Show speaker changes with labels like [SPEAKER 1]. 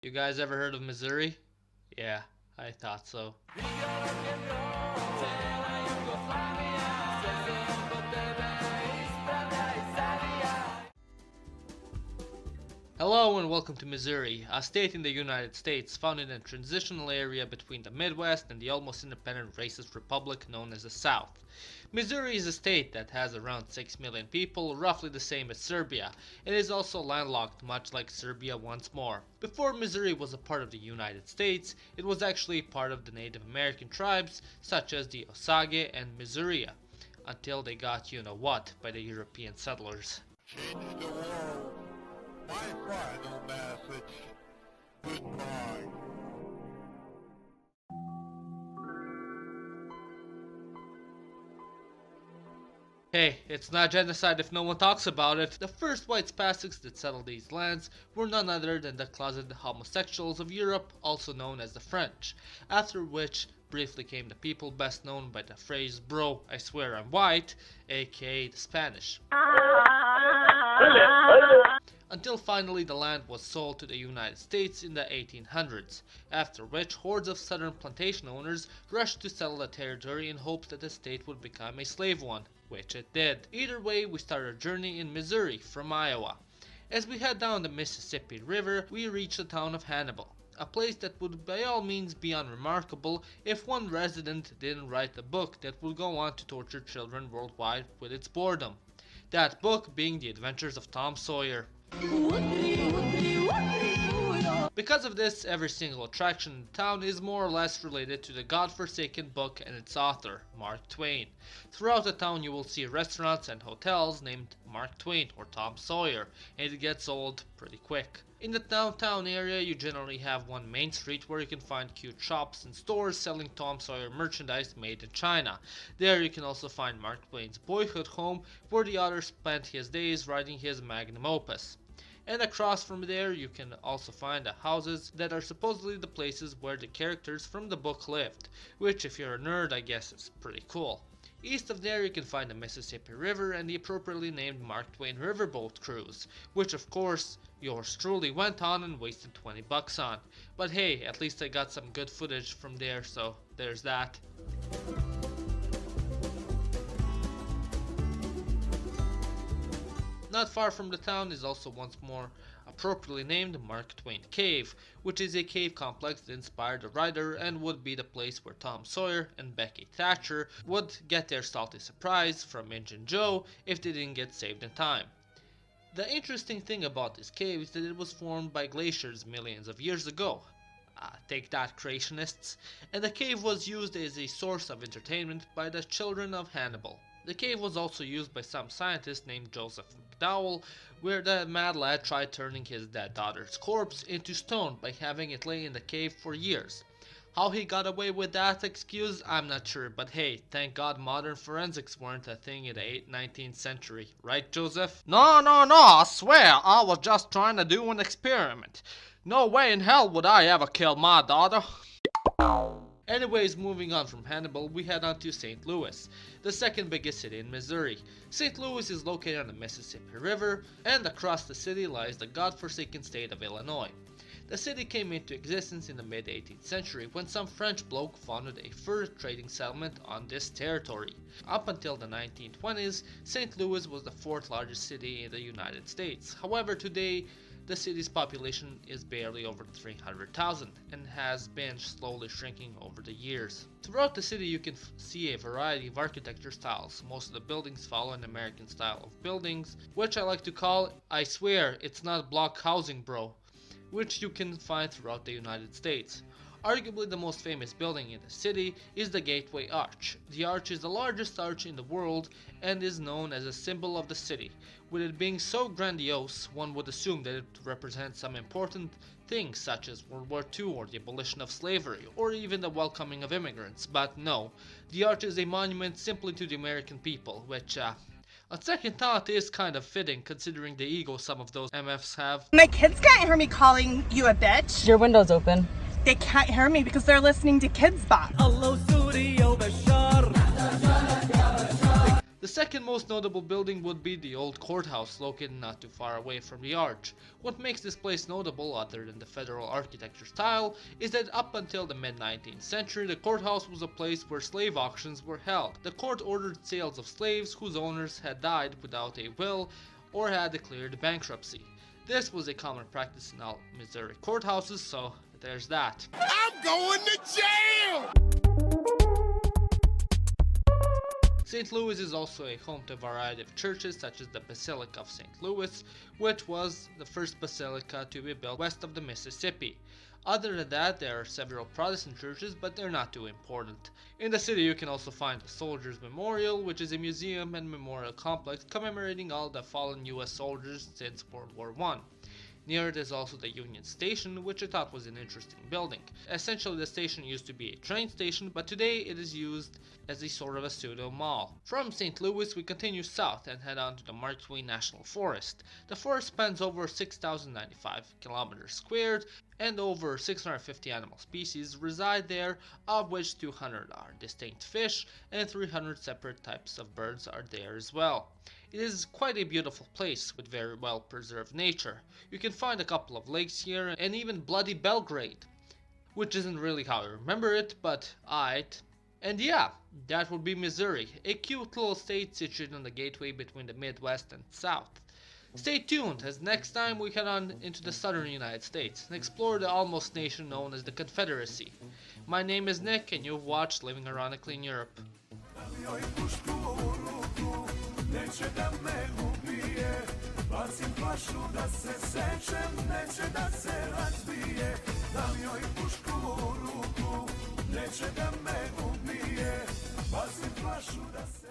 [SPEAKER 1] You guys ever heard of Missouri? Yeah, I thought so. Hello and welcome to Missouri, a state in the United States found in a transitional area between the Midwest and the almost independent racist republic known as the South. Missouri is a state that has around 6 million people, roughly the same as Serbia. It is also landlocked, much like Serbia once more. Before Missouri was a part of the United States, it was actually part of the Native American tribes such as the Osage and Missouria, until they got you-know-what by the European settlers.
[SPEAKER 2] Change the world. My final message. Goodbye.
[SPEAKER 1] Hey, it's not genocide if no one talks about it. The first white spastics that settled these lands were none other than the closeted homosexuals of Europe, also known as the French, after which briefly came the people best known by the phrase "bro, I swear I'm white," aka the Spanish. Until finally the land was sold to the United States in the 1800s, after which hordes of southern plantation owners rushed to settle the territory in hopes that the state would become a slave one, which it did. Either way, we start our journey in Missouri from Iowa. As we head down the Mississippi River, we reach the town of Hannibal, a place that would by all means be unremarkable if one resident didn't write a book that would go on to torture children worldwide with its boredom. That book being The Adventures of Tom Sawyer. Because of this, every single attraction in the town is more or less related to the godforsaken book and its author, Mark Twain. Throughout the town you will see restaurants and hotels named Mark Twain or Tom Sawyer, and it gets old pretty quick. In the downtown area you generally have one main street where you can find cute shops and stores selling Tom Sawyer merchandise made in China. There you can also find Mark Twain's boyhood home where the author spent his days writing his magnum opus. And across from there you can also find the houses that are supposedly the places where the characters from the book lived, which if you're a nerd I guess is pretty cool. East of there you can find the Mississippi River and the appropriately named Mark Twain Riverboat Cruise, which of course yours truly went on and wasted $20 on. But hey, at least I got some good footage from there, so there's that. Not far from the town is also once more appropriately named Mark Twain Cave, which is a cave complex that inspired the writer and would be the place where Tom Sawyer and Becky Thatcher would get their salty surprise from Injun Joe if they didn't get saved in time. The interesting thing about this cave is that it was formed by glaciers millions of years ago. Take that, creationists. And the cave was used as a source of entertainment by the children of Hannibal. The cave was also used by some scientist named Joseph McDowell, where the mad lad tried turning his dead daughter's corpse into stone by having it lay in the cave for years. How he got away with that excuse, I'm not sure, but hey, thank God modern forensics weren't a thing in the 19th century, right Joseph?
[SPEAKER 3] No, I swear, I was just trying to do an experiment. No way in hell would I ever kill my daughter.
[SPEAKER 1] Anyways, moving on from Hannibal, we head on to St. Louis, the second biggest city in Missouri. St. Louis is located on the Mississippi River, and across the city lies the godforsaken state of Illinois. The city came into existence in the mid-18th century when some French bloke founded a fur trading settlement on this territory. Up until the 1920s, St. Louis was the fourth largest city in the United States. However, today, the city's population is barely over 300,000 and has been slowly shrinking over the years. Throughout the city you can see a variety of architecture styles. Most of the buildings follow an American style of buildings, which I like to call, I swear, it's not block housing bro, which you can find throughout the United States. Arguably the most famous building in the city is the Gateway Arch. The arch is the largest arch in the world and is known as a symbol of the city. With it being so grandiose, one would assume that it represents some important things such as World War II or the abolition of slavery or even the welcoming of immigrants, but no, the arch is a monument simply to the American people, which on second thought is kind of fitting considering the ego some of those MFs have.
[SPEAKER 4] My kids can't hear me calling you a bitch.
[SPEAKER 5] Your window's open.
[SPEAKER 4] They can't hear me because they're listening to Kids Bop.
[SPEAKER 1] The second most notable building would be the old courthouse, located not too far away from the arch. What makes this place notable, other than the federal architecture style, is that up until the mid-19th century, the courthouse was a place where slave auctions were held. The court ordered sales of slaves whose owners had died without a will or had declared bankruptcy. This was a common practice in all Missouri courthouses, so there's that.
[SPEAKER 2] I'm going to jail!
[SPEAKER 1] St. Louis is also a home to a variety of churches, such as the Basilica of St. Louis, which was the first basilica to be built west of the Mississippi. Other than that, there are several Protestant churches, but they're not too important. In the city, you can also find the Soldiers Memorial, which is a museum and memorial complex commemorating all the fallen US soldiers since World War I. Near it is also the Union Station, which I thought was an interesting building. Essentially, the station used to be a train station, but today it is used as a sort of a pseudo mall. From St. Louis, we continue south and head on to the Twain National Forest. The forest spans over 6,095 kilometers squared, and over 650 animal species reside there, of which 200 are distinct fish and 300 separate types of birds are there as well. It is quite a beautiful place with very well preserved nature. You can find a couple of lakes here and even bloody Belgrade, which isn't really how I remember it, but aight. And yeah, that would be Missouri, a cute little state situated on the gateway between the Midwest and South. Stay tuned, as next time we head on into the southern United States and explore the almost nation known as the Confederacy. My name is Nick, and you've watched Living Ironically in Europe.
[SPEAKER 5] Neće da me ubije, bacim flašu da se sečem, neće da se razbije, dam joj pušku u ruku, neće da me ubije, bacim flašu da se